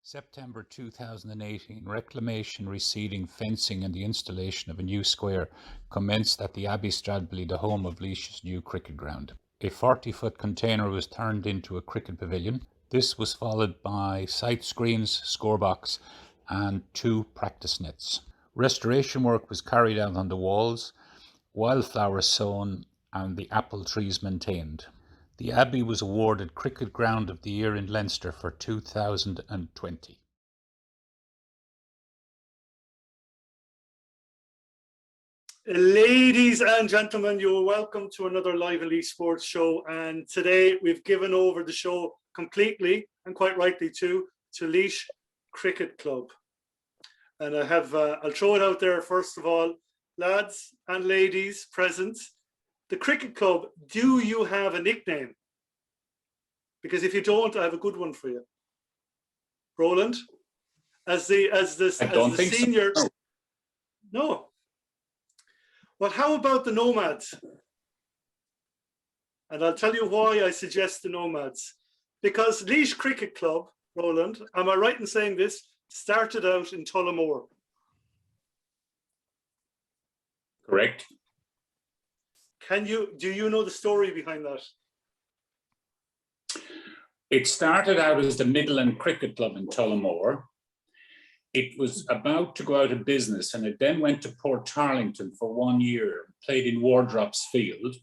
September 2018, reclamation, reseeding, fencing and the installation of a new square commenced at the Abbey Stradbally, the home of Laois's new cricket ground. A 40-foot container was turned into a cricket pavilion. This was followed by sight screens, scorebox and 2 practice nets. Restoration work was carried out on the walls, wildflowers sown and the apple trees maintained. The Abbey was awarded Cricket Ground of the Year in Leinster for 2020. Ladies and gentlemen, you're welcome to another Live Elite Sports show. And today we've given over the show completely, and quite rightly too, to Laois Cricket Club. And I have, I'll throw it out there first of all, lads and ladies present. The Cricket Club, do you have a nickname? Because if you don't, I have a good one for you. Roland, as the senior. So. No. Well, how about the Nomads? And I'll tell you why I suggest the Nomads. Because Laois Cricket Club, Roland, am I right in saying this, started out in Tullamore? Correct. Do you know the story behind that? It started out as the Midland Cricket Club in Tullamore. It was about to go out of business and it then went to Port Tarlington for 1 year, played in Wardrop's Field.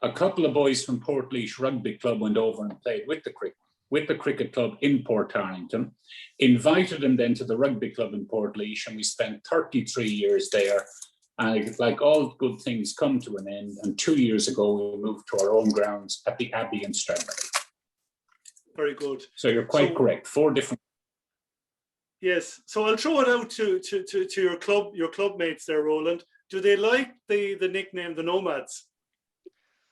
A couple of boys from Port Laois Rugby Club went over and played with the cricket club in Port Tarlington, invited them then to the rugby club in Port Laois, and we spent 33 years there. And like all good things come to an end, and 2 years ago we moved to our own grounds at the Abbey in Stradbally. Very good. So you're quite correct. 4 different. Yes. So I'll throw it out to your club mates there, Roland. Do they like the nickname the Nomads?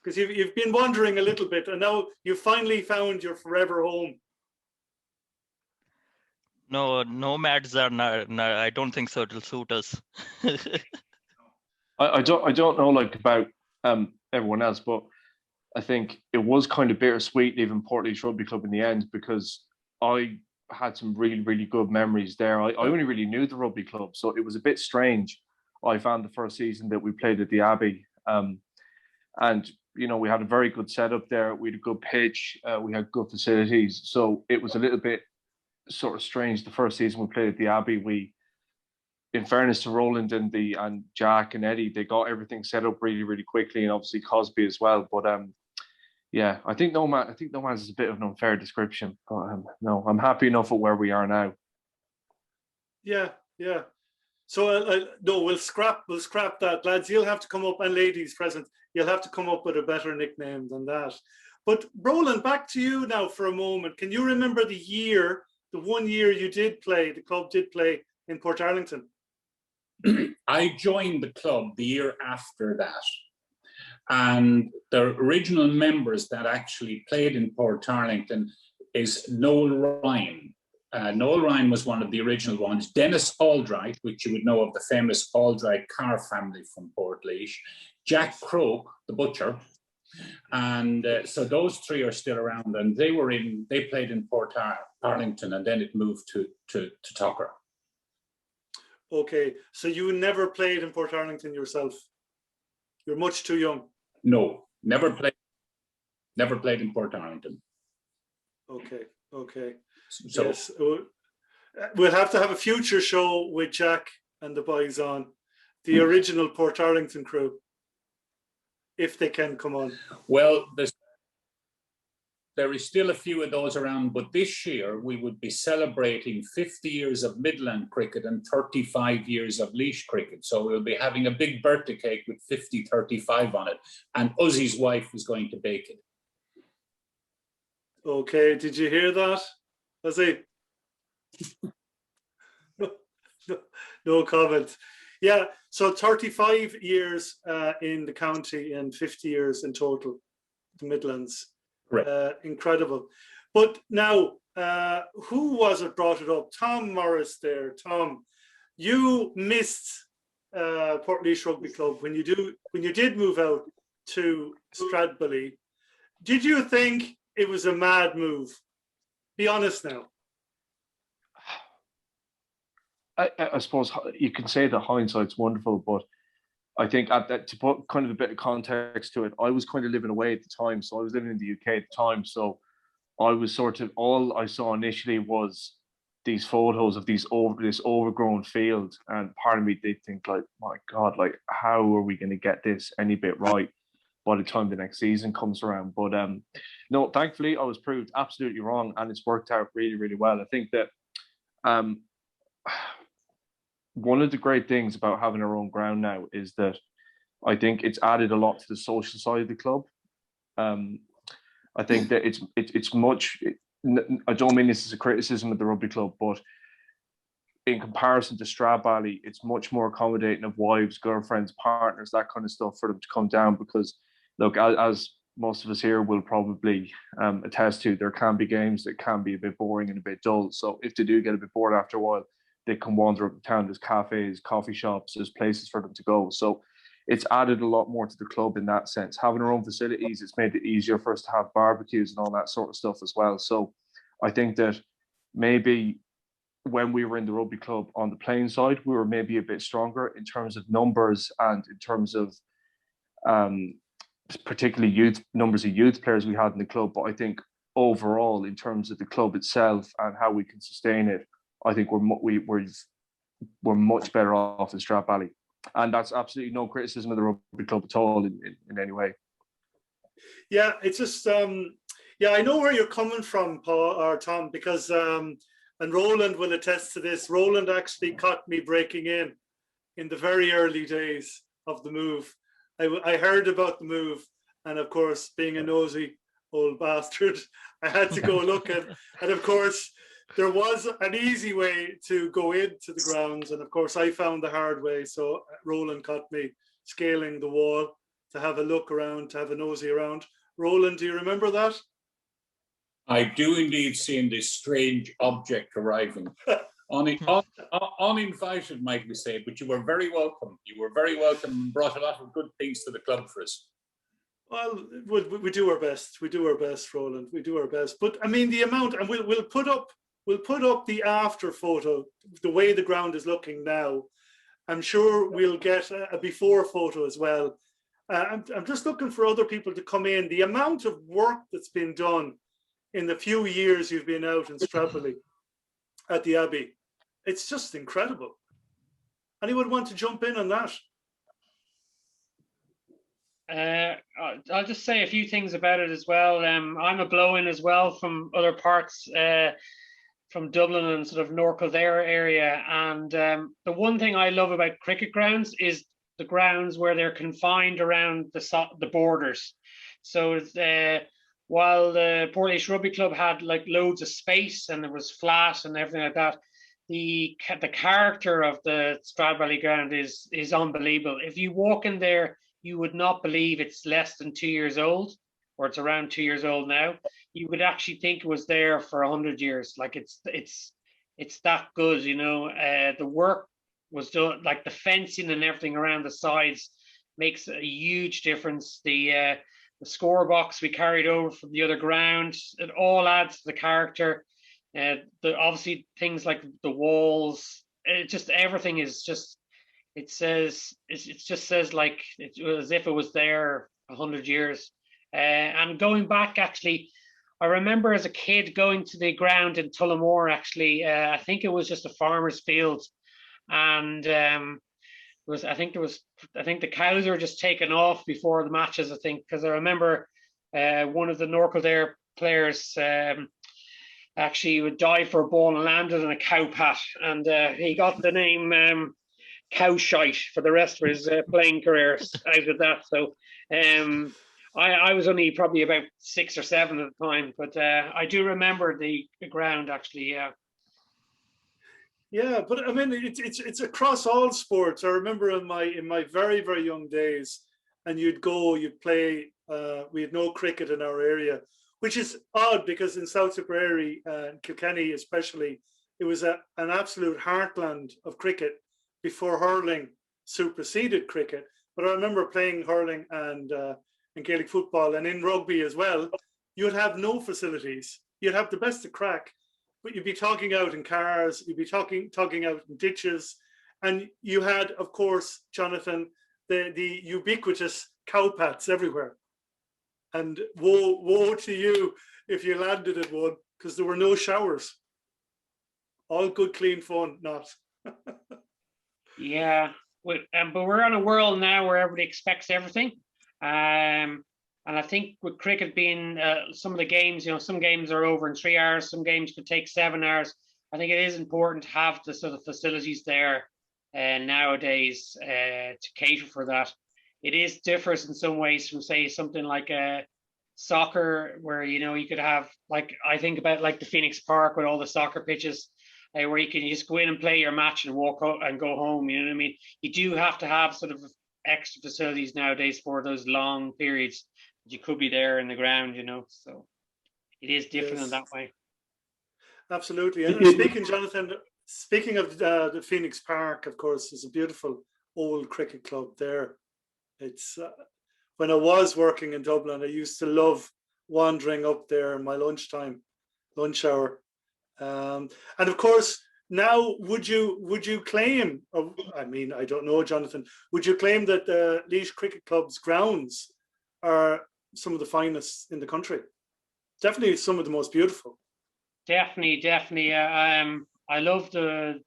Because you've been wandering a little bit, and now you've finally found your forever home. No, Nomads are not. No, I don't think so. It'll suit us. I don't know like about everyone else, but I think it was kind of bittersweet leaving Port Laois Rugby Club in the end, because I had some really, really good memories there. I only really knew the rugby club, so it was a bit strange. I found the first season that we played at the Abbey, and you know, we had a very good setup there. We had a good pitch, we had good facilities, so it was a little bit sort of strange the first season we played at the Abbey. We, in fairness to Roland and Jack and Eddie, they got everything set up really, really quickly, and obviously Cosby as well. But yeah, I think Nomads is a bit of an unfair description. But no, I'm happy enough with where we are now. Yeah. So no, we'll scrap that, lads. You'll have to come up, and ladies present, you'll have to come up with a better nickname than that. But Roland, back to you now for a moment. Can you remember the 1 year the club did play in Port Arlington? I joined the club the year after that. And the original members that actually played in Port Tarlington is Noel Ryan. Noel Ryan was one of the original ones. Dennis Aldright, which you would know of, the famous Aldright car family from Port Laois. Jack Croke, the butcher. And so those 3 are still around, and they played in Port Tarlington, and then it moved to Tucker. Okay, so you never played in Port Arlington yourself? You're much too young. No, never played in Port Arlington. Okay. So yes, we'll have to have a future show with Jack and the boys on, the original Port Arlington crew, if they can come on. Well, there is still a few of those around, but this year we would be celebrating 50 years of Midland cricket and 35 years of Laois cricket. So we'll be having a big birthday cake with 50-35 on it. And Uzzie's wife is going to bake it. Okay, did you hear that, Uzzie? No comment. Yeah, so 35 years in the county and 50 years in total, the Midlands. Incredible. But now, who was it brought it up? Tom Morris there. Tom, you missed Port Laois Rugby Club when you did move out to Stradbally. Did you think it was a mad move? Be honest now. I suppose you can say that hindsight's wonderful, but I think at that, to put kind of a bit of context to it, I was kind of living away at the time, so I was living in the UK at the time. So I was sort of, all I saw initially was these photos of this overgrown field, and part of me did think, like, my God, like, how are we going to get this any bit right by the time the next season comes around? But no, thankfully I was proved absolutely wrong, and it's worked out really, really well. I think that one of the great things about having our own ground now is that I think it's added a lot to the social side of the club. I think that it's much. I don't mean this as a criticism of the rugby club, but in comparison to Stradbally, it's much more accommodating of wives, girlfriends, partners, that kind of stuff for them to come down. Because, look, as most of us here will probably attest to, there can be games that can be a bit boring and a bit dull. So if they do get a bit bored after a while, they can wander up the town. There's cafes, coffee shops, there's places for them to go. So it's added a lot more to the club in that sense. Having our own facilities, it's made it easier for us to have barbecues and all that sort of stuff as well. So I think that maybe when we were in the rugby club on the playing side, we were maybe a bit stronger in terms of numbers and in terms of particularly numbers of youth players we had in the club. But I think overall, in terms of the club itself and how we can sustain it, I think we're much better off in Stradbally. And that's absolutely no criticism of the rugby club at all in any way. Yeah, it's just, yeah, I know where you're coming from, Paul or Tom, because, and Roland will attest to this. Roland actually caught me breaking in the very early days of the move. I heard about the move, and of course, being a nosy old bastard, I had to go look at, and of course, there was an easy way to go into the grounds, and of course I found the hard way. So Roland caught me scaling the wall to have a look around, to have a nosy around. Roland, do you remember that? I do indeed, seeing this strange object arriving. Uninvited, might we say, but you were very welcome. You were very welcome and brought a lot of good things to the club for us. Well, we do our best. We do our best, Roland. We do our best. But I mean, the amount, and we'll put up the after photo, the way the ground is looking now. I'm sure we'll get a before photo as well. I'm just looking for other people to come in. The amount of work that's been done in the few years you've been out in Stradbally at the Abbey, it's just incredible. Anyone want to jump in on that? I'll just say a few things about it as well. I'm a blow-in as well from other parts, from Dublin and sort of North Kildare area. And the one thing I love about cricket grounds is the grounds where they're confined around the borders. So while the Portlaoise Rugby Club had like loads of space and there was flat and everything like that, the character of the Stradbally ground is unbelievable. If you walk in there, you would not believe it's less than 2 years old, or it's around 2 years old now. You would actually think it was there for 100 years. Like it's that good, you know. The work was done, like the fencing and everything around the sides makes a huge difference. The score box we carried over from the other ground, it all adds to the character. Obviously things like the walls, it just, everything is just, it just says like as if it was there 100 years. And going back, actually, I remember as a kid going to the ground in Tullamore, actually, I think it was just a farmer's field. And I think the cows were just taken off before the matches, I think, because I remember one of the North Kildare players actually would dive for a ball and landed in a cow pat, and he got the name Cowshite for the rest of his playing career out of that. So I was only probably about 6 or 7 at the time, but I do remember the ground actually. Yeah. Yeah, but I mean, it's across all sports. I remember in my very, very young days, and you'd play. We had no cricket in our area, which is odd because in South Tipperary and Kilkenny especially, it was an absolute heartland of cricket before hurling superseded cricket. But I remember playing hurling and Gaelic football, and in rugby as well. You'd have no facilities. You'd have the best of crack. but you'd be tugging out in cars, you'd be tugging out in ditches, and you had, of course, Jonathan, the ubiquitous cowpats everywhere. And woe to you if you landed at one, because there were no showers. All good, clean fun, not. Yeah, but we're on a world now where everybody expects everything. And I think with cricket being some of the games, some games are over in 3 hours, some games could take 7 hours. I think it is important to have the sort of facilities there nowadays to cater for that. It is differs in some ways from, say, something like soccer, where you could have, like, I think about like the Phoenix Park with all the soccer pitches, where you can just go in and play your match and walk out and go home. You know what I mean? You do have to have sort of extra facilities nowadays for those long periods. You could be there in the ground, so it is different in that way. Absolutely. And speaking, Jonathan, speaking of the Phoenix Park, of course, is a beautiful old cricket club there. It's when I was working in Dublin, I used to love wandering up there in my lunch hour. And of course, now would you claim, I mean, I don't know, Jonathan, would you claim that the Laois Cricket Club's grounds are some of the finest in the country? Definitely some of the most beautiful. Definitely. I love the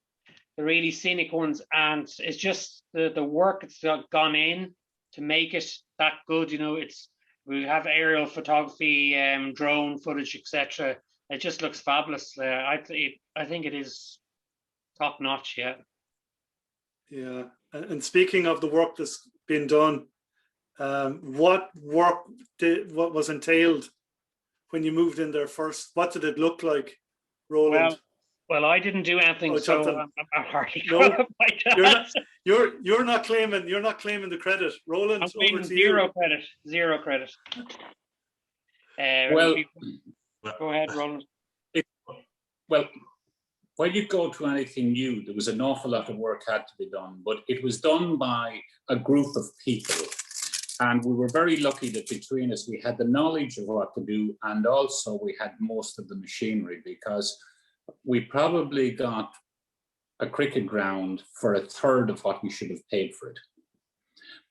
really scenic ones, and it's just the work that's gone in to make it that good. We have aerial photography, drone footage, etc. It just looks fabulous. I think it is top notch. Yeah. Yeah, and speaking of the work that's been done, what was entailed when you moved in there first? What did it look like, Roland? Well, I didn't do anything, so I'm hardly qualified. You're not claiming the credit, Roland. I'm claiming zero credit. Well, go ahead, Roland. Well, when you go to anything new, there was an awful lot of work had to be done, but it was done by a group of people. And we were very lucky that between us, we had the knowledge of what to do, and also we had most of the machinery, because we probably got a cricket ground for a third of what we should have paid for it.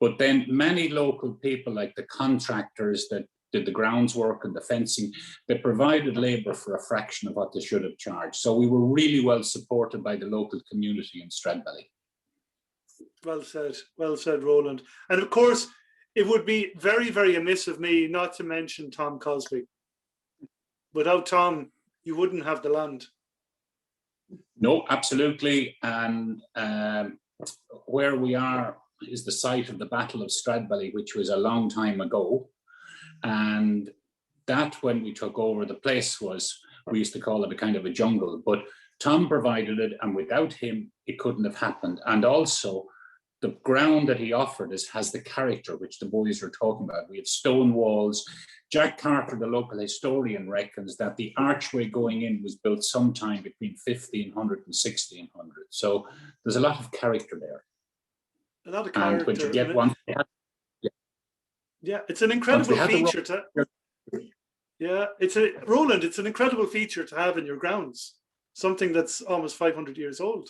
But then many local people, like the contractors that did the grounds work and the fencing, they provided labour for a fraction of what they should have charged. So we were really well supported by the local community in Stradbally. Well said, Roland. And of course, it would be very, very amiss of me not to mention Tom Cosby. Without Tom, you wouldn't have the land. No, absolutely. And where we are is the site of the Battle of Stradbally, which was a long time ago. And that, when we took over, the place was, we used to call it a kind of a jungle, but Tom provided it, and without him, it couldn't have happened. And also, the ground that he offered us has the character which the boys were talking about. We had stone walls. Jack Carter, the local historian, reckons that the archway going in was built sometime between 1500 and 1600. So there's a lot of character there. A lot of character. And when you get one, yeah, it's an incredible feature to. Yeah, Roland. It's an incredible feature to have in your grounds. Something that's almost 500 years old.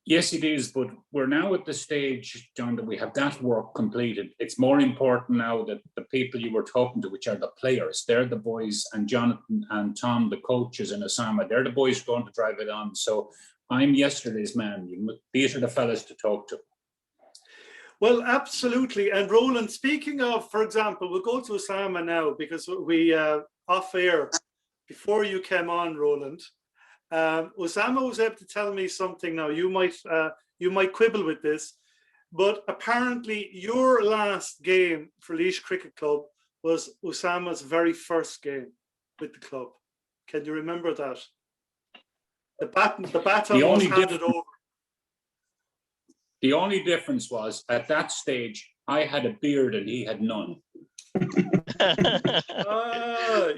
Yes, it is, but we're now at the stage, John, that we have that work completed. It's more important now that the people you were talking to, which are the players, they're the boys, and Jonathan and Tom, the coaches, and Usama, they're the boys going to drive it on. So I'm yesterday's man. These are the fellas to talk to. Well, absolutely. And Roland, speaking of, for example, we'll go to Usama now, because we off air before you came on, Roland. Usama was able to tell me something. Now you might quibble with this, but apparently your last game for Laois Cricket Club was Usama's very first game with the club. Can you remember that? The baton was handed over. The only difference was, at that stage, I had a beard and he had none.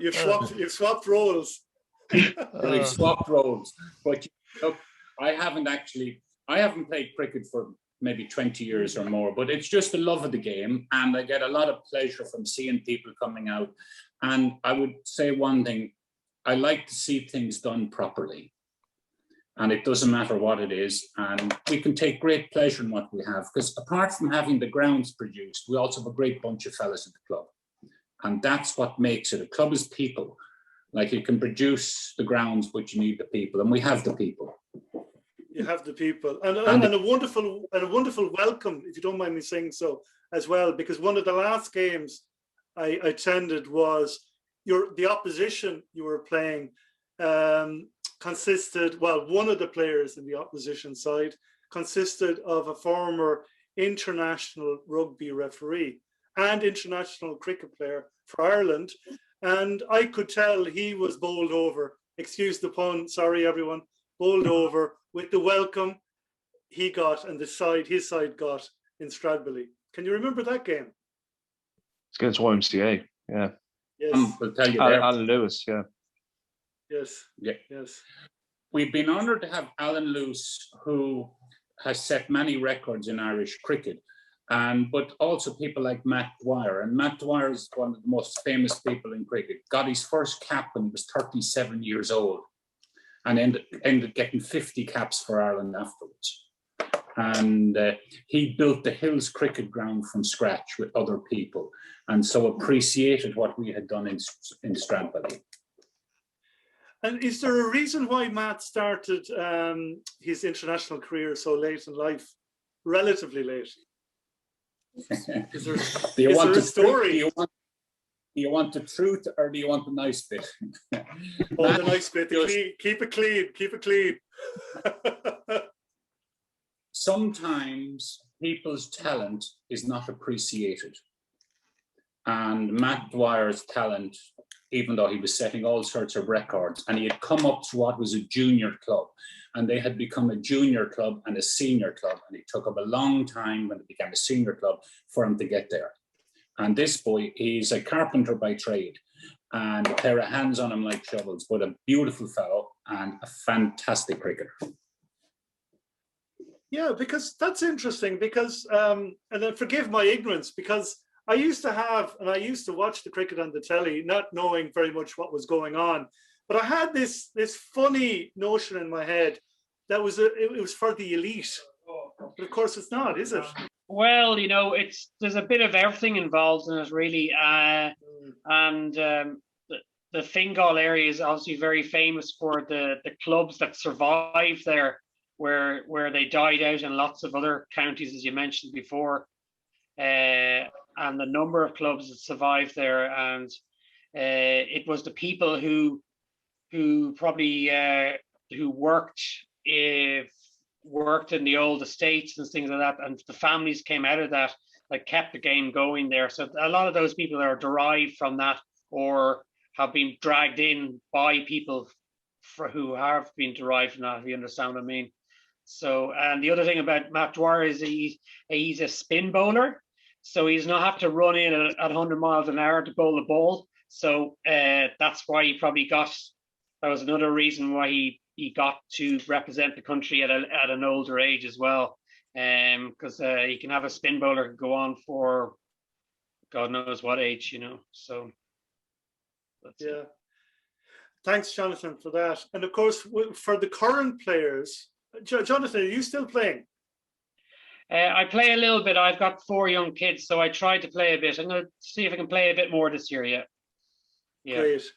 You've swapped roles. We've swapped roles, but look, I haven't played cricket for maybe 20 years or more, but it's just the love of the game, and I get a lot of pleasure from seeing people coming out. And I would say one thing, I like to see things done properly. And it doesn't matter what it is. And we can take great pleasure in what we have, because apart from having the grounds produced, we also have a great bunch of fellas at the club. And that's what makes it. A club is people. Like, you can produce the grounds, but you need the people. And we have the people. You have the people. And a wonderful welcome, if you don't mind me saying so, as well, because one of the last games I attended was the opposition you were playing consisted, well, one of the players in the opposition side consisted of a former international rugby referee and international cricket player for Ireland. And I could tell he was bowled over, excuse the pun, sorry everyone, bowled over with the welcome he got and his side got in Stradbally. Can you remember that game? It's against YMCA, yeah. Yes. I'll tell you there. Alan Lewis, yeah. Yes. Yeah. Yes. We've been honoured to have Alan Lewis, who has set many records in Irish cricket, but also people like Matt Dwyer. And Matt Dwyer is one of the most famous people in cricket. Got his first cap when he was 37 years old, and ended getting 50 caps for Ireland afterwards. And he built the Hills Cricket Ground from scratch with other people, and so appreciated what we had done in Stradbally. And is there a reason why Matt started his international career so late in life, relatively late? Is there a story? Do you want the truth, or do you want the nice bit? Oh, the nice bit. Keep it clean. Keep it clean. Sometimes people's talent is not appreciated. And Matt Dwyer's talent, even though he was setting all sorts of records, and he had come up to what was a junior club, and they had become a junior club and a senior club, and it took him a long time when it became a senior club for him to get there. And this boy, he's a carpenter by trade, and a pair of hands on him like shovels, but a beautiful fellow and a fantastic cricketer. Yeah, because that's interesting, because, and then forgive my ignorance, because I used to watch the cricket on the telly, not knowing very much what was going on. But I had this funny notion in my head that it was for the elite. But of course it's not, is it? Well, you know, there's a bit of everything involved in it, really. And the Fingal area is obviously very famous for the clubs that survived there, where they died out in lots of other counties, as you mentioned before. And the number of clubs that survived there, and it was the people who probably who worked in the old estates and things like that, and the families came out of that, like, kept the game going there. So a lot of those people are derived from that, or have been dragged in by people who have been derived from that, if you understand what I mean. So, and the other thing about Matt Dwyer is he's a spin bowler, so he's not have to run in at 100 miles an hour to bowl the ball. So that's why he probably that was another reason why he got to represent the country at an older age as well, because he can have a spin bowler go on for God knows what age, you know. So that's it. Thanks, Jonathan, for that. And of course, for the current players, Jonathan, are you still playing? I play a little bit. I've got 4 young kids, so I try to play a bit. I'm going to see if I can play a bit more this year. Yeah.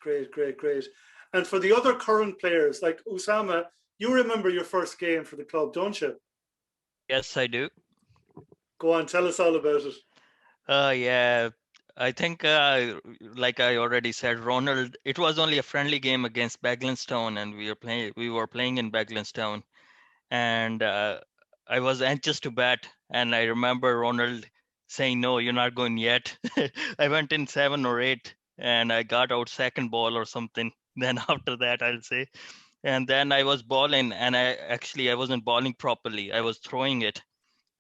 Great. And for the other current players, like Usama, you remember your first game for the club, don't you? Yes, I do. Go on, tell us all about it. Yeah, I think, like I already said, Ronald, it was only a friendly game against Baglanstown, and we were playing in Baglanstown, and I was anxious to bat, and I remember Ronald saying, "No, you're not going yet." I went in 7 or 8, and I got out second ball or something. Then after that, I'll say, and then I was bowling, and I wasn't bowling properly. I was throwing it.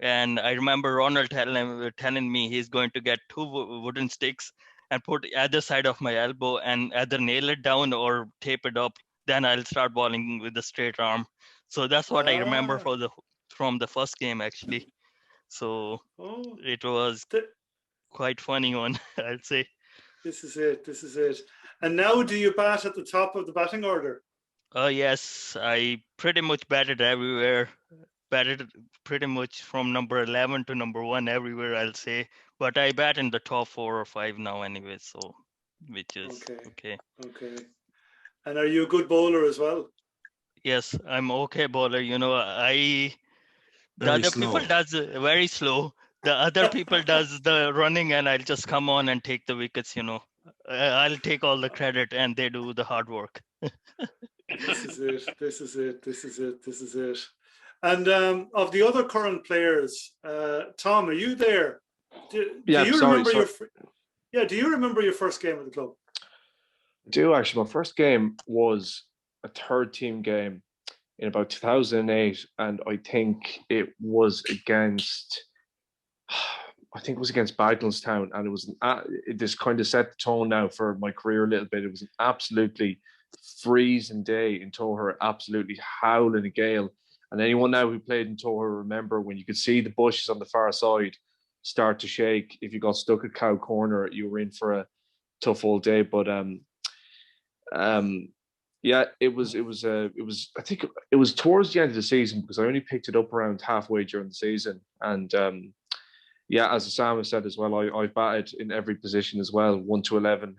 And I remember Ronald telling me he's going to get 2 wooden sticks and put either side of my elbow and either nail it down or tape it up. Then I'll start bowling with the straight arm. So that's what I remember from the first game, actually. So it was quite funny one, I'd say. This is it. And now do you bat at the top of the batting order? Oh yes, I pretty much batted everywhere. Batted pretty much from number 11 to number 1 everywhere, I'll say. But I bat in the top 4 or 5 now anyway, so which is okay. Okay. And are you a good bowler as well? Yes, I'm okay bowler. You know, the Very other slow. people does very slow. The other people does the running, and I'll just come on and take the wickets. You know, I'll take all the credit, and they do the hard work. This is it. This is it. This is it. This is it. And of the other current players, Tom, are you there? Do you remember your first game at the club? I do actually. My first game was a third team game in about 2008, and I think it was against Bagelstown, and it was this kind of set the tone now for my career a little bit. It was an absolutely freezing day in Toher, absolutely howling a gale. And anyone now who played in Toher remember when you could see the bushes on the far side start to shake. If you got stuck at Cow Corner, you were in for a tough old day. But yeah, it was. I think it was towards the end of the season, because I only picked it up around halfway during the season. And yeah, as Usama said as well, I batted in every position as well, 1 to 11.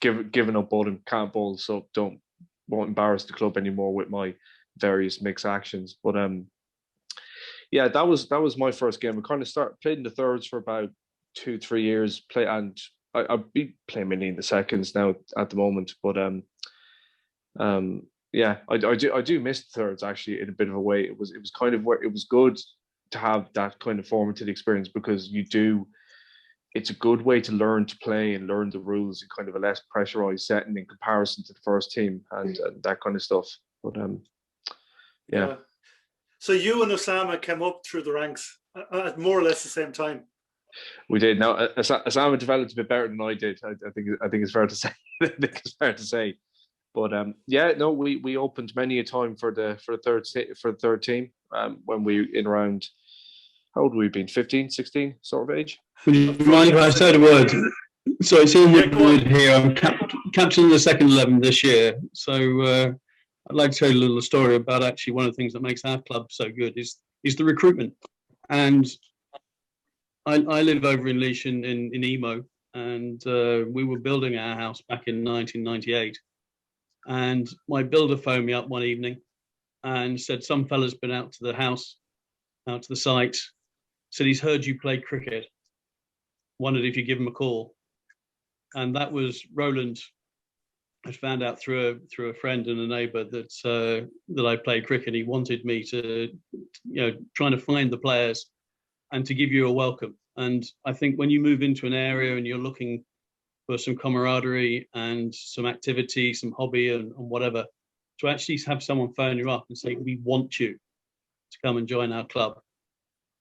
Given up bowling, can't bowl, so won't embarrass the club anymore with my various mixed actions. But yeah, that was my first game. I kind of played in the thirds for about 2-3 years. I'll be playing mainly in the seconds now at the moment. But yeah, I do miss the thirds actually in a bit of a way. It was kind of where it was good to have that kind of formative experience, because it's a good way to learn to play and learn the rules in kind of a less pressurized setting in comparison to the first team and that kind of stuff. But yeah. So you and Usama came up through the ranks at more or less the same time. We did. Now Usama developed a bit better than I did. I think it's fair to say. I think it's fair to say. But yeah, no, we opened many a time for the third team when we in around, how old have we been? 15, 16 sort of age. Would you mind if I said a word? So it's Ian Woodward here. I'm captain of the second 11 this year. So I'd like to tell you a little story about actually one of the things that makes our club so good is the recruitment. And I live over in Laois in Emo, and we were building our house back in 1998. And my builder phoned me up one evening and said some fella's been out to the house, out to the site, said he's heard you play cricket, wondered if you give him a call. And that was Roland. I found out through a friend and a neighbour that I played cricket. He wanted me to, trying to find the players and to give you a welcome. And I think when you move into an area and you're looking for some camaraderie and some activity, some hobby and whatever, to actually have someone phone you up and say, we want you to come and join our club,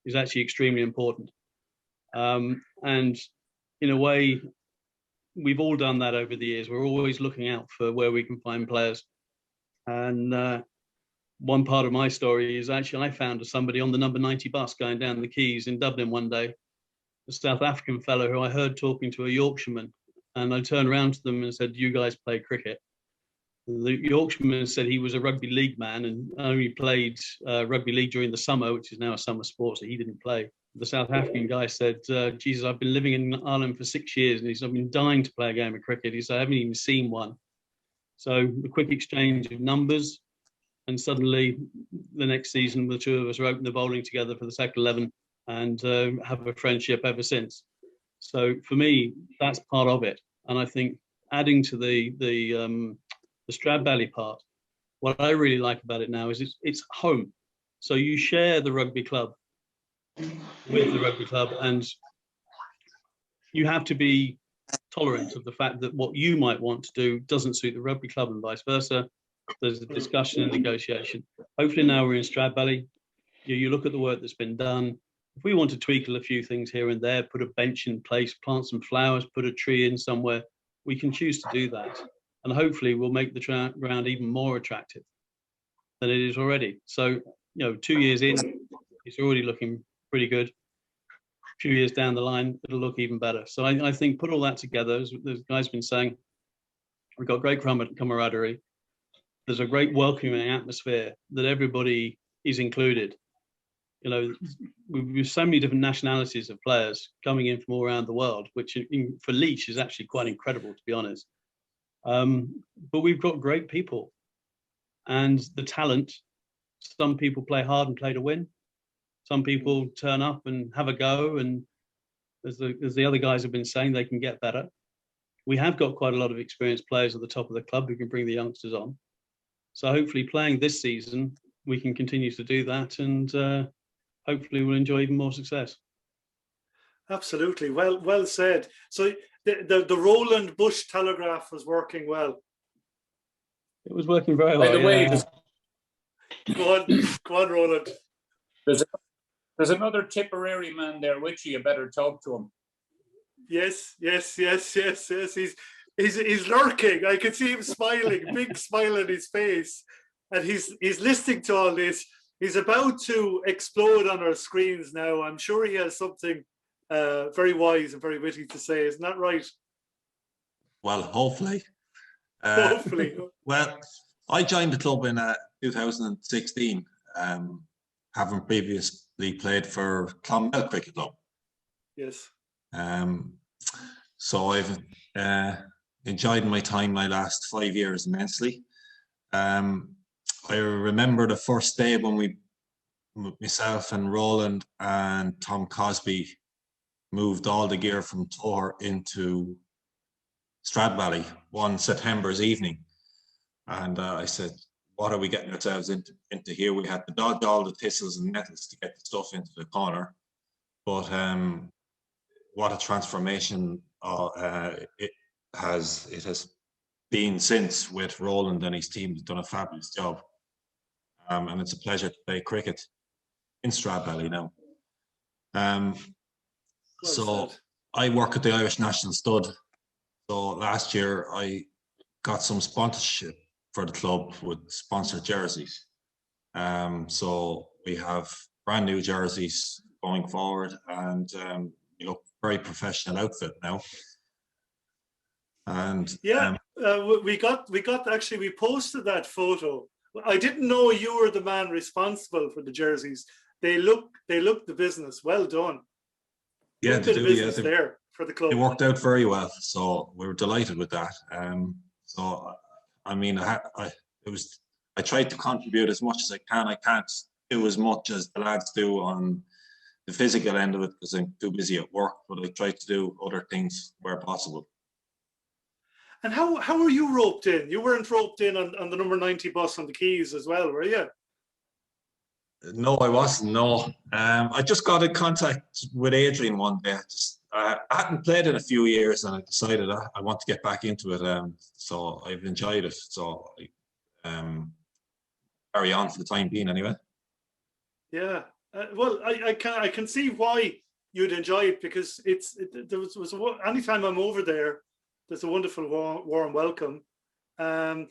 is actually extremely important. And in a way, we've all done that over the years. We're always looking out for where we can find players. And one part of my story is actually I found somebody on the number 90 bus going down the quays in Dublin one day, a South African fellow who I heard talking to a Yorkshireman. And I turned around to them and said, do you guys play cricket? The Yorkshireman said he was a rugby league man and only played rugby league during the summer, which is now a summer sport, so he didn't play. The South African guy said, Jesus, I've been living in Ireland for 6 years, and he said, I've been dying to play a game of cricket. He said, I haven't even seen one. So the quick exchange of numbers, and suddenly the next season, the two of us were open the bowling together for the second 11 and have a friendship ever since. So for me, that's part of it. And I think adding to the Stradbally part, what I really like about it now is it's home. So you share the rugby club with the rugby club, and you have to be tolerant of the fact that what you might want to do doesn't suit the rugby club and vice versa. There's a discussion and negotiation. Hopefully now we're in Stradbally, you look at the work that's been done. If we want to tweak a few things here and there, put a bench in place, plant some flowers, put a tree in somewhere, we can choose to do that. And hopefully we'll make the ground even more attractive than it is already. So, 2 years in, it's already looking pretty good. A few years down the line, it'll look even better. So I think put all that together, as the guy's been saying, We've got great camaraderie. There's a great welcoming atmosphere that everybody is included. You know, we've so many different nationalities of players coming in from all around the world, which for Laois is actually quite incredible, to be honest. But we've got great people, and the talent. Some people play hard and play to win. Some people turn up and have a go, and as the other guys have been saying, they can get better. We have got quite a lot of experienced players at the top of the club who can bring the youngsters on. So hopefully playing this season, we can continue to do that, and hopefully we'll enjoy even more success. Absolutely. Well said. So the Roland Bush telegraph was working well. It was working very well. By the way, Go on, Roland. there's another Tipperary man there with you. You better talk to him. Yes. He's lurking. I can see him smiling, big smile on his face, and he's listening to all this. He's about to explode on our screens now. I'm sure he has something very wise and very witty to say. Isn't that right? Well, hopefully. Hopefully. Well, I joined the club in 2016, having previously played for Clonmel Cricket Club. Yes. So I've enjoyed my time my last 5 years immensely. I remember the first day when myself and Roland and Tom Cosby moved all the gear from Tor into Stradbally one September's evening. And I said, what are we getting ourselves into here? We had to dodge all the thistles and nettles to get the stuff into the corner. But what a transformation it has been since, with Roland and his team. He's done a fabulous job. And it's a pleasure to play cricket in Stradbally now. So I work at the Irish National Stud. So last year I got some sponsorship for the club with sponsored jerseys. So we have brand new jerseys going forward, and you know, very professional outfit now. And we posted that photo. I didn't know you were the man responsible for the jerseys. They look the business. Well done. Yeah, they do. Yeah, there for the club. It worked out very well, so we were delighted with that. So I mean, I tried to contribute as much as I can. I can't do as much as the lads do on the physical end of it because I'm too busy at work, but I try to do other things where possible. And how were you roped in? You weren't roped in on the number 90 bus on the Keys as well, were you? No, I wasn't. No, I just got in contact with Adrian one day. I hadn't played in a few years, and I decided I want to get back into it. So I've enjoyed it. So I carry on for the time being, anyway. Yeah. Well, I can see why you'd enjoy it, because anytime I'm over there, there's a wonderful warm welcome, and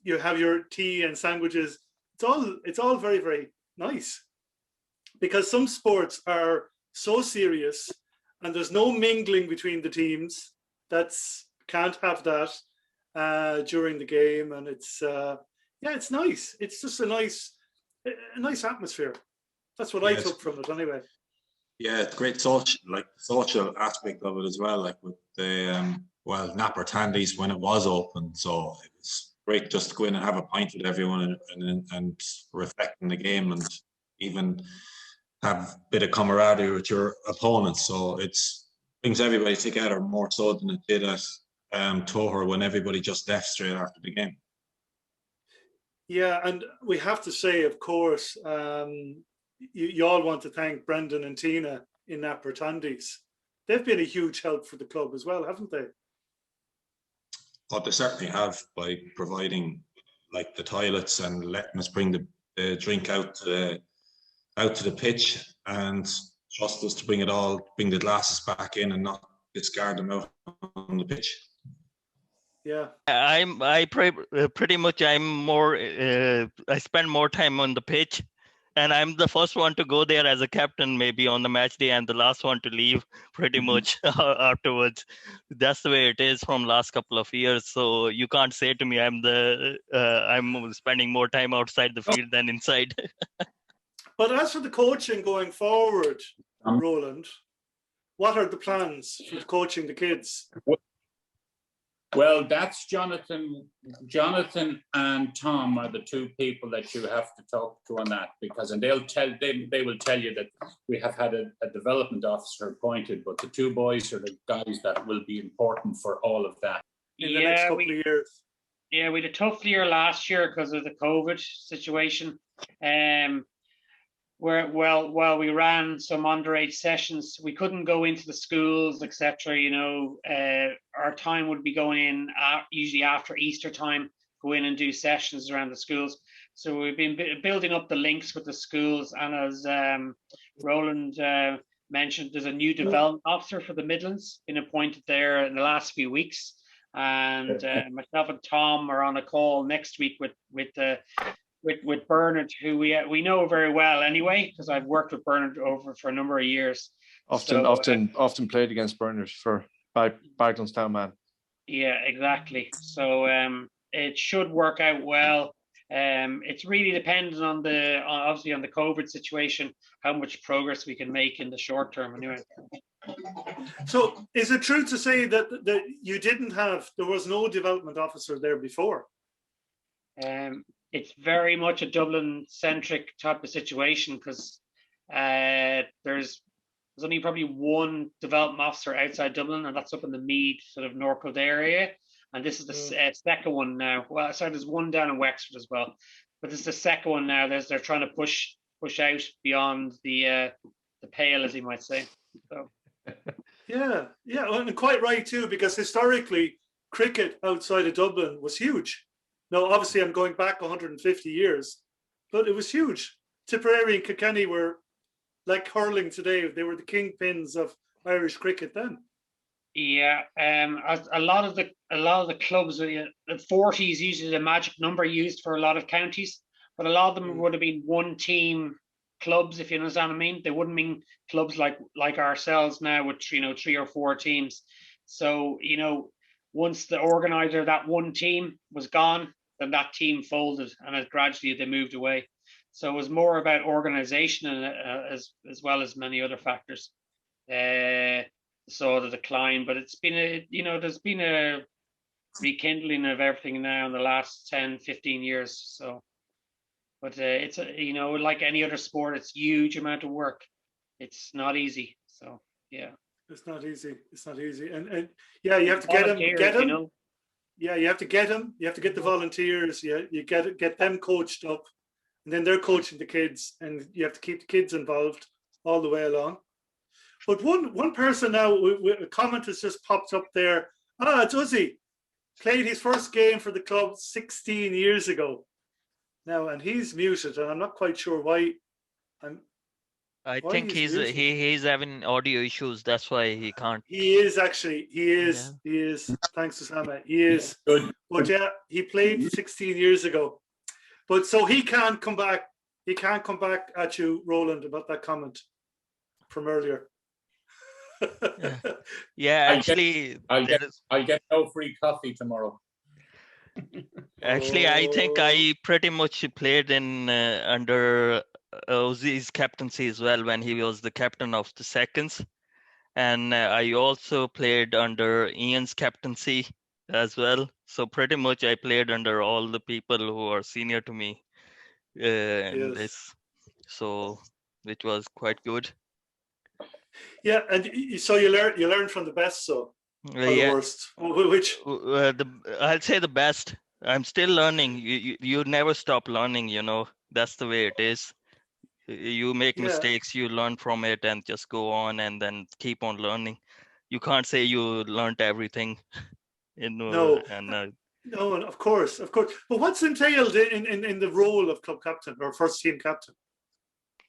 you have your tea and sandwiches. It's all very, very nice, because some sports are so serious and there's no mingling between the teams. Can't have that during the game, and it's nice. It's just a nice atmosphere. That's what I took from it anyway. Yeah, it's great social aspect of it as well, like with the Napper Tandies when it was open. So it was great just to go in and have a pint with everyone and reflect on the game, and even have a bit of camaraderie with your opponents. So it brings everybody together more so than it did at Toher when everybody just left straight after the game. Yeah, and we have to say, of course, you all want to thank Brendan and Tina in Napper Tandies. They've been a huge help for the club as well, haven't they? Oh, they certainly have, by providing like the toilets and letting us bring the drink out to the pitch, and trust us to bring the glasses back in and not discard them out on the pitch. Yeah, I spend more time on the pitch And I'm the first one to go there as a captain, maybe on the match day, and the last one to leave pretty much afterwards. That's the way it is from last couple of years. So you can't say to me I'm spending more time outside the field than inside. But as for the coaching going forward, Roland, what are the plans for coaching the kids? Well, that's Jonathan. Jonathan and Tom are the two people that you have to talk to on that, because and they will tell you that we have had a development officer appointed, but the two boys are the guys that will be important for all of that in the next couple of years. Yeah, we had a tough year last year because of the COVID situation. While we ran some underage sessions, we couldn't go into the schools, etc. Our time would be going in usually after Easter time, go in and do sessions around the schools. So we've been building up the links with the schools. And as Roland mentioned, there's a new development officer for the Midlands been appointed there in the last few weeks. And myself and Tom are on a call next week with Bernard, who we know very well anyway, because I've worked with Bernard over for a number of years. Often played against Bernard for Baglanstown man. Yeah, exactly. So it should work out well. It's really dependent on obviously on the COVID situation, how much progress we can make in the short term anyway. So is it true to say that there was no development officer there before? It's very much a Dublin-centric type of situation, because there's only probably one development officer outside Dublin, and that's up in the Meath, sort of North Kildare area. And this is the second one now. Well, sorry, there's one down in Wexford as well, but this is the second one now. They're trying to push out beyond the pale, as you might say. So. Yeah, and quite right too, because historically, cricket outside of Dublin was huge. Now, obviously, I'm going back 150 years, but it was huge. Tipperary and Kilkenny were like hurling today. They were the kingpins of Irish cricket then. Yeah, a lot of the clubs, the 40 is usually the magic number used for a lot of counties, but a lot of them would have been one team clubs, if you understand what I mean. They wouldn't mean clubs like ourselves now with 3 or 4 teams. So once the organizer of that one team was gone, then that team folded, and gradually they moved away. So it was more about organization as well as many other factors. Saw the decline, but it's been there's been a rekindling of everything now in the last 10-15 years. So, but it's like any other sport, it's huge amount of work. It's not easy. So yeah, it's not easy. And yeah, you have to get them. Yeah, you have to get them. You have to get the volunteers. Yeah, you get them coached up, and then they're coaching the kids, and you have to keep the kids involved all the way along. But one person now, a comment has just popped up there. It's Uzi. Played his first game for the club 16 years ago. Now, and he's muted, and I'm not quite sure why. I think he's having audio issues. That's why he can't. He is actually. He is. Yeah. He is. Thanks, Usama. He is. Good. But yeah, he played 16 years ago. But so he can't come back. He can't come back at you, Roland, about that comment from earlier. Yeah, actually, I'll get no free coffee tomorrow. Actually, I think I pretty much played in under Uzi's captaincy as well when he was the captain of the seconds, and I also played under Ian's captaincy as well. So pretty much I played under all the people who are senior to me in this, so which was quite good. Yeah, and so you learn from the best, so the worst. Which I'll say the best. I'm still learning. You never stop learning. That's the way it is. You make mistakes, you learn from it, and just go on, and then keep on learning. You can't say you learned everything. No, and of course. But what's entailed in the role of club captain or first team captain?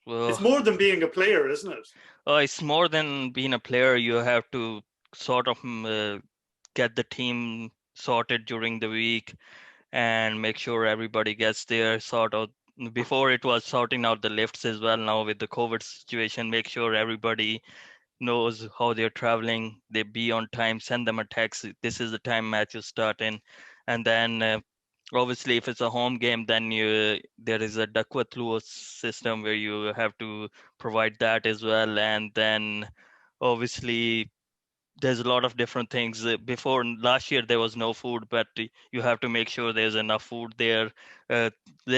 Well, it's more than being a player, isn't it? It's more than being a player. You have to sort of get the team sorted during the week and make sure everybody gets their sort of before it was sorting out the lifts as well. Now with the COVID situation, make sure everybody knows how they're traveling. They be on time, send them a text. This is the time matches start in. And then obviously if it's a home game, then there is a Duckworth Lewis system where you have to provide that as well. And then obviously there's a lot of different things. Before last year there was no food, but you have to make sure there's enough food there. There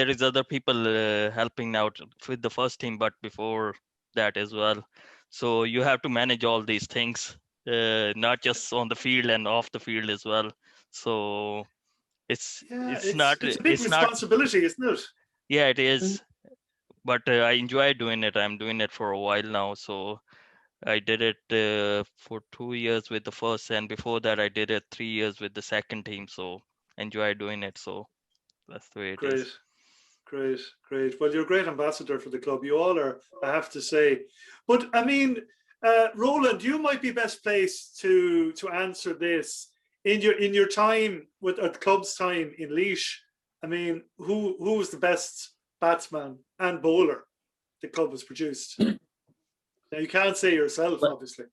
is other people helping out with the first team, but before that as well. So you have to manage all these things, not just on the field and off the field as well. So it's not it's a big responsibility, isn't it? Yeah, it is. But I enjoy doing it. I'm doing it for a while now. So I did it for 2 years with the first, and before that I did it 3 years with the second team. So enjoy doing it. So that's the way it is. Great. Well, you're a great ambassador for the club. You all are, I have to say. But I mean, Roland, you might be best placed to answer this. In your time with the club's time in Laois, I mean, who was the best batsman and bowler the club has produced? Now, you can't say yourself, obviously.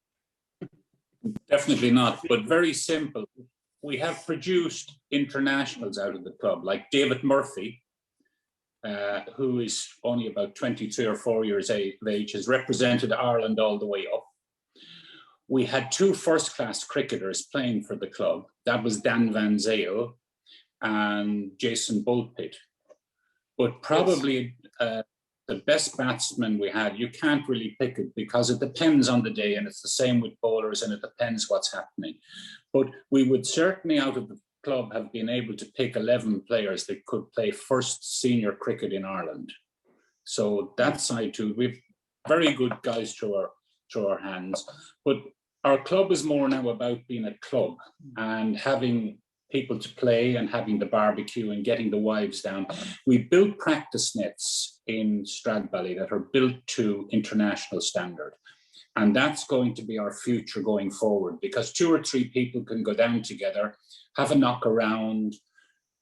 Definitely not, but very simple. We have produced internationals out of the club, like David Murphy, who is only about 23 or 4 years of age, has represented Ireland all the way up. We had 2 first-class cricketers playing for the club. That was Dan Van Zyl and Jason Bulpit. But probably the best batsman we had, you can't really pick it because it depends on the day, and it's the same with bowlers, and it depends what's happening. But we would certainly, out of the club, have been able to pick 11 players that could play first senior cricket in Ireland. So that side too, we've very good guys through our hands. But our club is more now about being a club and having people to play and having the barbecue and getting the wives down. We built practice nets in Stradbally that are built to international standard. And that's going to be our future going forward, because 2 or 3 people can go down together, have a knock around,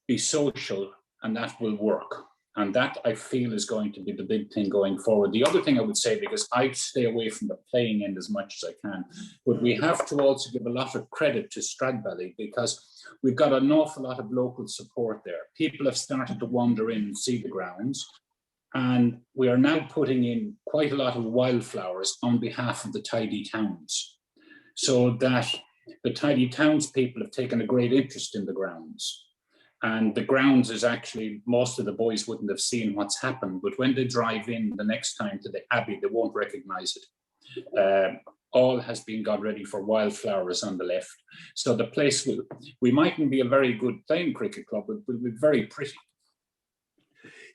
be social, and that will work. And that, I feel, is going to be the big thing going forward. The other thing I would say, because I stay away from the playing end as much as I can, but we have to also give a lot of credit to Stradbally, because we've got an awful lot of local support there. People have started to wander in and see the grounds. And we are now putting in quite a lot of wildflowers on behalf of the Tidy Towns, so that the Tidy Towns people have taken a great interest in the grounds. And the grounds is actually, most of the boys wouldn't have seen what's happened, but when they drive in the next time to the Abbey, they won't recognize it. All has been got ready for wildflowers on the left. So the place we mightn't be a very good playing cricket club, but we'll be very pretty.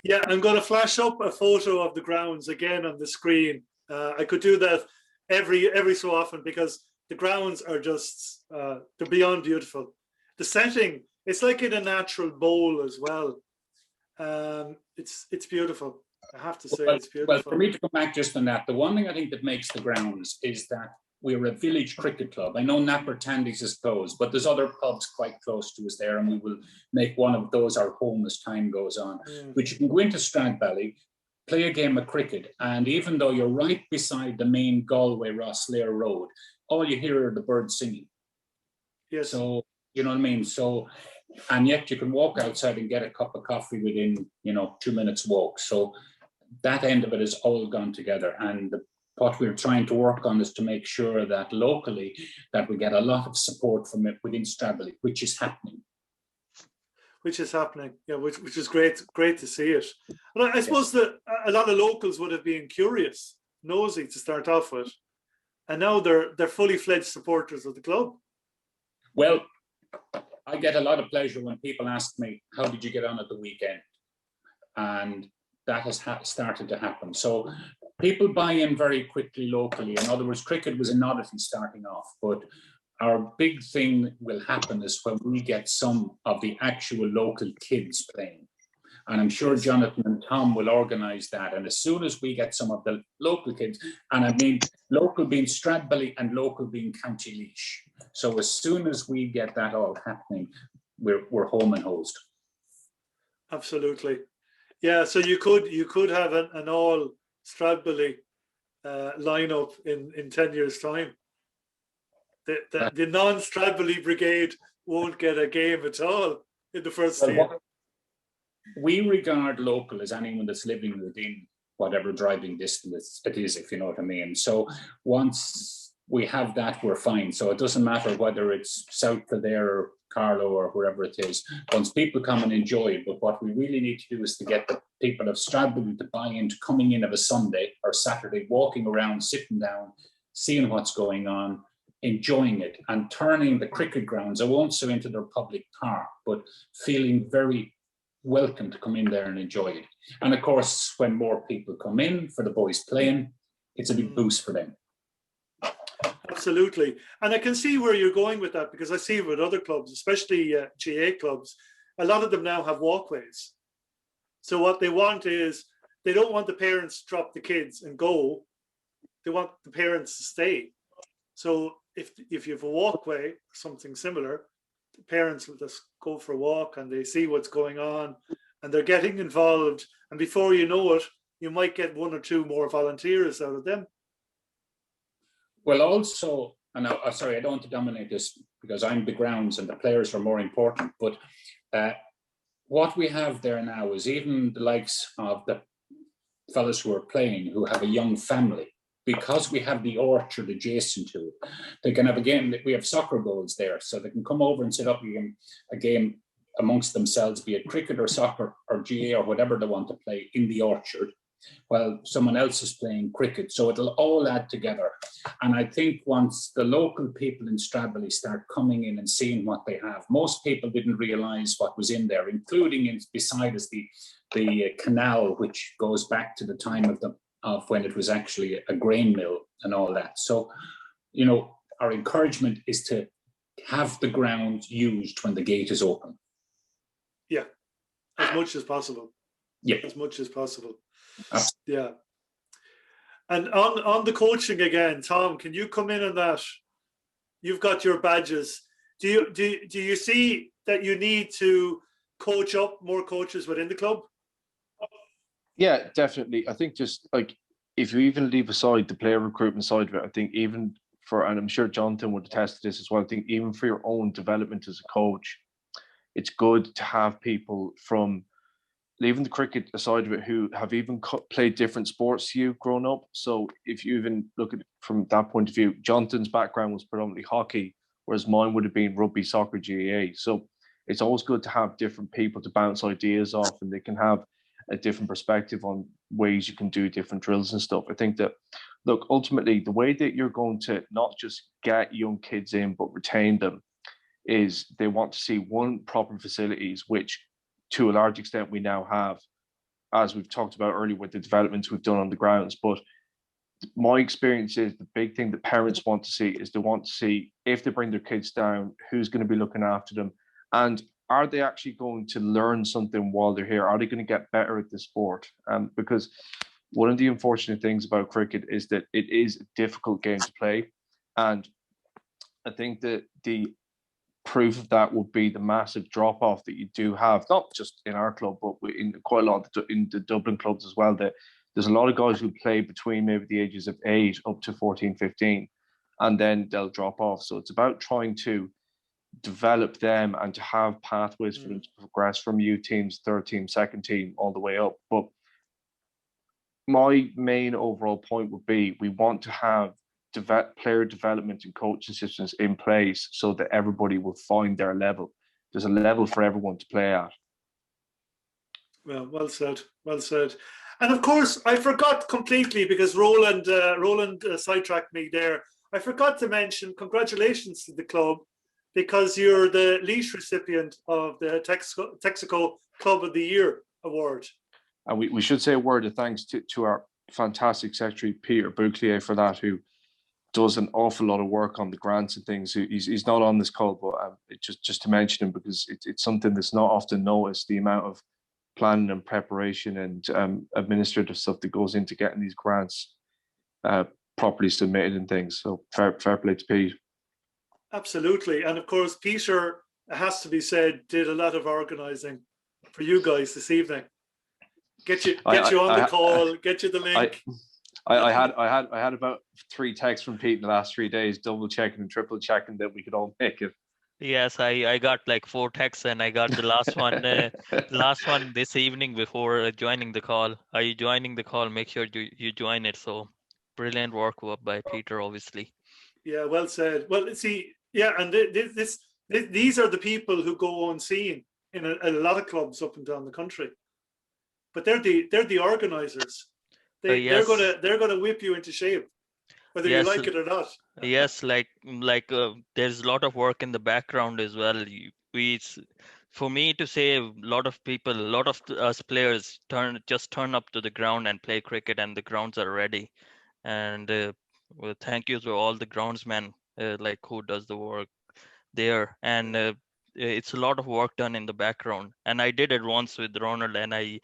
Yeah, I'm going to flash up a photo of the grounds again on the screen. I could do that every so often, because the grounds are just, they're beyond beautiful. The setting, it's like in a natural bowl as well. It's beautiful. I have to say, it's beautiful. Well, for me to come back just on that, the one thing I think that makes the grounds is that we're a village cricket club. I know Napper Tandy's is closed, but there's other pubs quite close to us there, and we will make one of those our home as time goes on. But you can go into Stradbally, play a game of cricket, and even though you're right beside the main Galway-Rosslare Road, all you hear are the birds singing. Yes. So, you know what I mean? So, and yet you can walk outside and get a cup of coffee within, 2 minutes walk. So that end of it is all gone together. And what we're trying to work on is to make sure that locally that we get a lot of support from it within Stradbally, which is happening. Yeah, which is great to see it. And I suppose that a lot of locals would have been curious, nosy to start off with, and now they're fully fledged supporters of the club. Well, I get a lot of pleasure when people ask me, how did you get on at the weekend? And that has started to happen. So people buy in very quickly locally. In other words, cricket was an oddity starting off, but our big thing will happen is when we get some of the actual local kids playing. And I'm sure Jonathan and Tom will organise that. And as soon as we get some of the local kids, and I mean local being Stradbally and local being County Laois. So as soon as we get that all happening, we're home and hosed. Absolutely. Yeah, so you could have an all Stradbally lineup in 10 years' time. The non-Stradbally brigade won't get a game at all in the first team. We regard local as anyone that's living within whatever driving distance it is, if you know what I mean. So once we have that, we're fine. So it doesn't matter whether it's south of there or Carlow or wherever it is. Once people come and enjoy it, but what we really need to do is to get the people of Stradbally to buy into coming in of a Sunday or Saturday, walking around, sitting down, seeing what's going on, enjoying it, and turning the cricket grounds, I won't say into their public park, but feeling very welcome to come in there and enjoy it. And of course, when more people come in for the boys playing, it's a big boost for them. Absolutely. And I can see where you're going with that, because I see with other clubs, especially GA clubs, a lot of them now have walkways. So what they want is, they don't want the parents to drop the kids and go. They want the parents to stay. So if you have a walkway or something similar, the parents will just go for a walk and they see what's going on and they're getting involved. And before you know it, you might get one or two more volunteers out of them. Well, also, and sorry, I don't want to dominate this because I'm the grounds and the players are more important, but what we have there now is even the likes of the fellas who are playing who have a young family, because we have the orchard adjacent to it, they can have a game. We have soccer goals there, so they can come over and set up a game amongst themselves, be it cricket or soccer or GA or whatever they want to play in the orchard, while someone else is playing cricket. So it'll all add together. And I think once the local people in Stradbally start coming in and seeing what they have, most people didn't realise what was in there, including beside us the canal, which goes back to the time of when it was actually a grain mill and all that. So, you know, our encouragement is to have the ground used when the gate is open. Yeah, as much as possible. Yeah, as much as possible. Yeah. And on the coaching again, Tom, can you come in on that? You've got your badges. Do you see that you need to coach up more coaches within the club? Yeah, definitely. I think just like, if you even leave aside the player recruitment side of it, I think even for, and I'm sure Jonathan would attest to this as well, I think even for your own development as a coach, it's good to have people from, leaving the cricket aside of it, who have even played different sports to you growing up. So if you even look at it from that point of view, Jonathan's background was predominantly hockey, whereas mine would have been rugby, soccer, GAA. So it's always good to have different people to bounce ideas off, and they can have a different perspective on ways you can do different drills and stuff. I think that, look, ultimately, the way that you're going to not just get young kids in, but retain them, is they want to see one, proper facilities, which to a large extent we now have, as we've talked about earlier with the developments we've done on the grounds. But my experience is the big thing that parents want to see is they want to see, if they bring their kids down, who's going to be looking after them, and are they actually going to learn something while they're here? Are they going to get better at the sport? Because one of the unfortunate things about cricket is that it is a difficult game to play, and I think that the proof of that would be the massive drop off that you do have, not just in our club, but in quite a lot in the Dublin clubs as well. That there's a lot of guys who play between maybe the ages of 8 up to 14, 15, and then they'll drop off. So it's about trying to develop them and to have pathways for them to progress from youth teams, third team, second team, all the way up. But my main overall point would be, we want to have player development and coaching systems in place so that everybody will find their level. There's a level for everyone to play at. Well said. Well said. And of course, I forgot completely, because Roland sidetracked me there. I forgot to mention congratulations to the club, because you're the Laois recipient of the Texaco Club of the Year award. And we should say a word of thanks to our fantastic secretary, Peter Bouclier, for that, who does an awful lot of work on the grants and things. He's not on this call, but just to mention him, because it's something that's not often noticed, the amount of planning and preparation and administrative stuff that goes into getting these grants properly submitted and things. So fair play to Pete. Absolutely. And of course, Peter, it has to be said, did a lot of organising for you guys this evening. Get you on the call. Get you the link. I had about 3 texts from Pete in the last 3 days, double checking and triple checking that we could all make it. Yes, I got like 4 texts, and I got the last one this evening before joining the call. Are you joining the call? Make sure you join it. So brilliant work by Peter, obviously. Yeah, well said. Well, see, yeah, and these are the people who go unseen in a lot of clubs up and down the country, but they're the organisers. Yes. They're gonna whip you into shape, whether you like it or not. Yes, like there's a lot of work in the background as well. For me to say, a lot of us players just turn up to the ground and play cricket, and the grounds are ready. And well, thank you to all the groundsmen like who does the work there. And it's a lot of work done in the background. And I did it once with Ronald, and I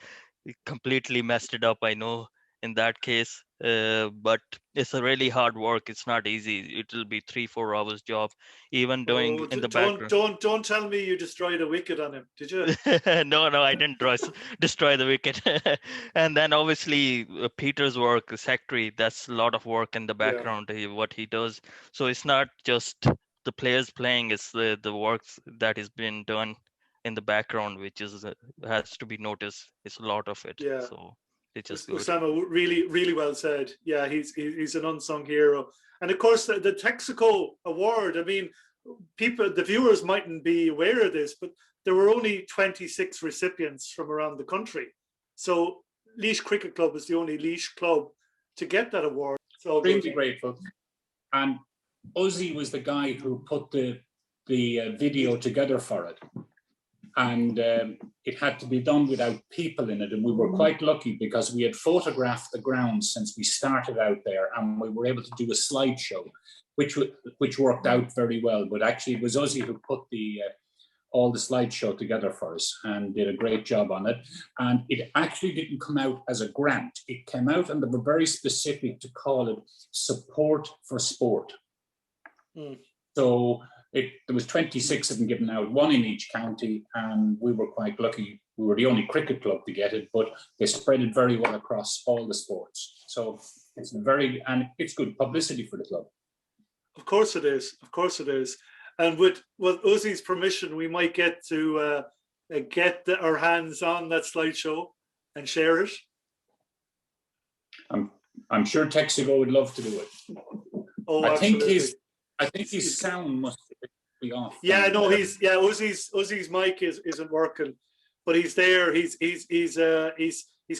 completely messed it up, I know, in that case. But it's a really hard work. It's not easy. It'll be 3-4 hours job, even doing in the background. Don't tell me you destroyed a wicket on him, did you? No, I didn't destroy the wicket. And then obviously Peter's work, secretary, that's a lot of work in the background, what he does. So it's not just the players playing, it's the work that has been done in the background, which has to be noticed. It's a lot of it. Yeah. So it's just good. Usama, really well said. Yeah, he's an unsung hero. And of course, the Texaco Award, I mean, the viewers mightn't be aware of this, but there were only 26 recipients from around the country. So Laois Cricket Club is the only Laois club to get that award. So extremely grateful. And Uzi was the guy who put the video together for it. And it had to be done without people in it. And we were quite lucky because we had photographed the grounds since we started out there, and we were able to do a slideshow, which worked out very well. But actually, it was Uzi who put all the slideshow together for us and did a great job on it. And it actually didn't come out as a grant. It came out, and they were very specific to call it Support for Sport. So there was 26 of them given out, 1 in each county, and we were quite lucky. We were the only cricket club to get it, but they spread it very well across all the sports. So it's it's good publicity for the club. Of course it is. Of course it is. And with Uzi's permission, we might get to get our hands on that slideshow and share it. I'm sure Texaco would love to do it. Oh, I think his sound must be off. Yeah, no, Uzi's mic isn't working, but he's there. He's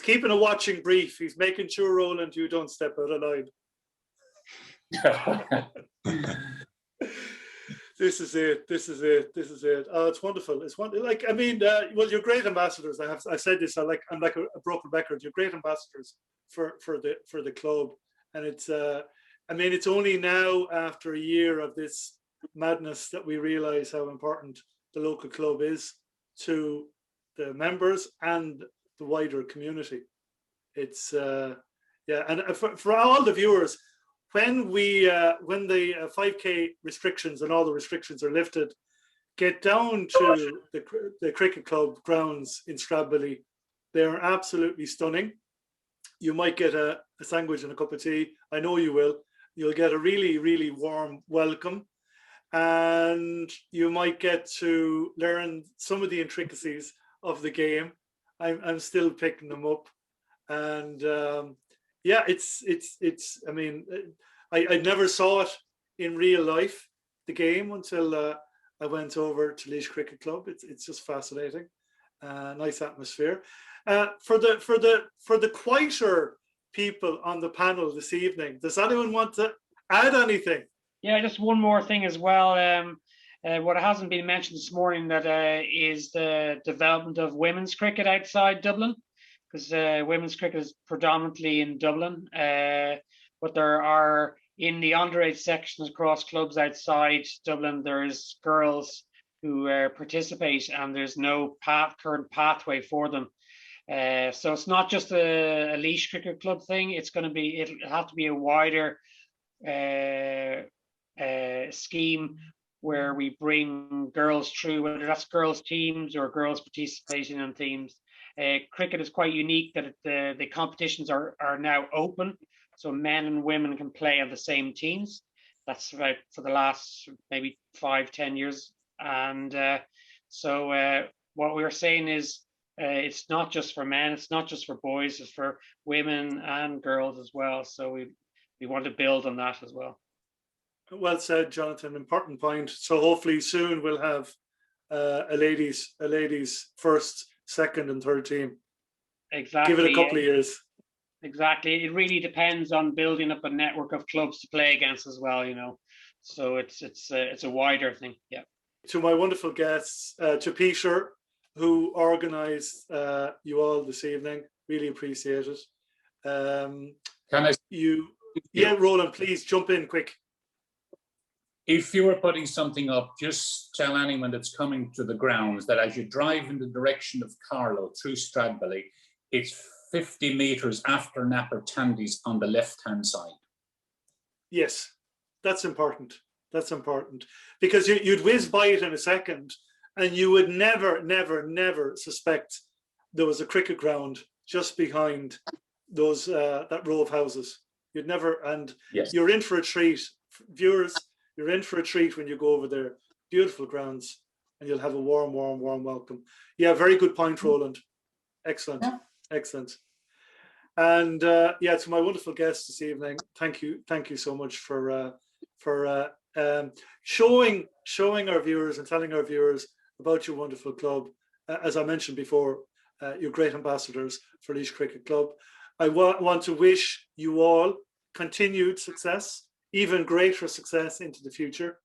keeping a watching brief. He's making sure, Roland, you don't step out of line. This is it. Oh, it's wonderful. It's wonderful. Like, I mean, well, you're great ambassadors. I said this. I'm like a broken record. You're great ambassadors for the club, and it's. I mean, it's only now after a year of this madness that we realize how important the local club is to the members and the wider community. It's and for all the viewers, when the 5K restrictions and all the restrictions are lifted, get down to the cricket club grounds in Stradbally. They're absolutely stunning. You might get a sandwich and a cup of tea. I know you will. You'll get a really, really warm welcome, and you might get to learn some of the intricacies of the game. I'm still picking them up, and it's. I mean, I never saw it in real life, the game, until I went over to Laois Cricket Club. It's just fascinating, nice atmosphere. For the quieter people on the panel this evening, does anyone want to add anything? Yeah, just one more thing as well. What hasn't been mentioned this morning that is the development of women's cricket outside Dublin, because women's cricket is predominantly in Dublin, but there are, in the underage sections across clubs outside Dublin, there's girls who participate, and there's no current pathway for them. So it's not just a Laois Cricket Club thing. It'll have to be a wider scheme where we bring girls through, whether that's girls teams or girls participating in teams, Cricket is quite unique that the competitions are now open, so men and women can play on the same teams. That's right for the last maybe 5-10 years. And so what we're saying is it's not just for men, it's not just for boys, it's for women and girls as well. So we want to build on that as well. Well said, Jonathan. Important point. So hopefully soon we'll have a ladies first, second, and third team. Exactly. Give it a couple of years. Exactly. It really depends on building up a network of clubs to play against as well, you know. So it's a wider thing. Yeah. To my wonderful guests, to Peter, who organised you all this evening, really appreciate it. Can I? Yeah, Roland, please jump in quick. If you were putting something up, just tell anyone that's coming to the grounds that as you drive in the direction of Carlow through Stradbally, it's 50 metres after Napper Tandy's on the left-hand side. Yes, that's important. That's important. Because you'd whiz by it in a second and you would never suspect there was a cricket ground just behind those that row of houses. You'd never, and yes. You're in for a treat. Viewers, you're in for a treat when you go over there. Beautiful grounds, and you'll have a warm welcome. Yeah, very good point, Roland. Excellent, yeah. Excellent. And yeah, to my wonderful guests this evening, thank you so much for showing our viewers and telling our viewers about your wonderful club. As I mentioned before, you're great ambassadors for Laois Cricket Club. I want to wish you all continued success, even greater success into the future.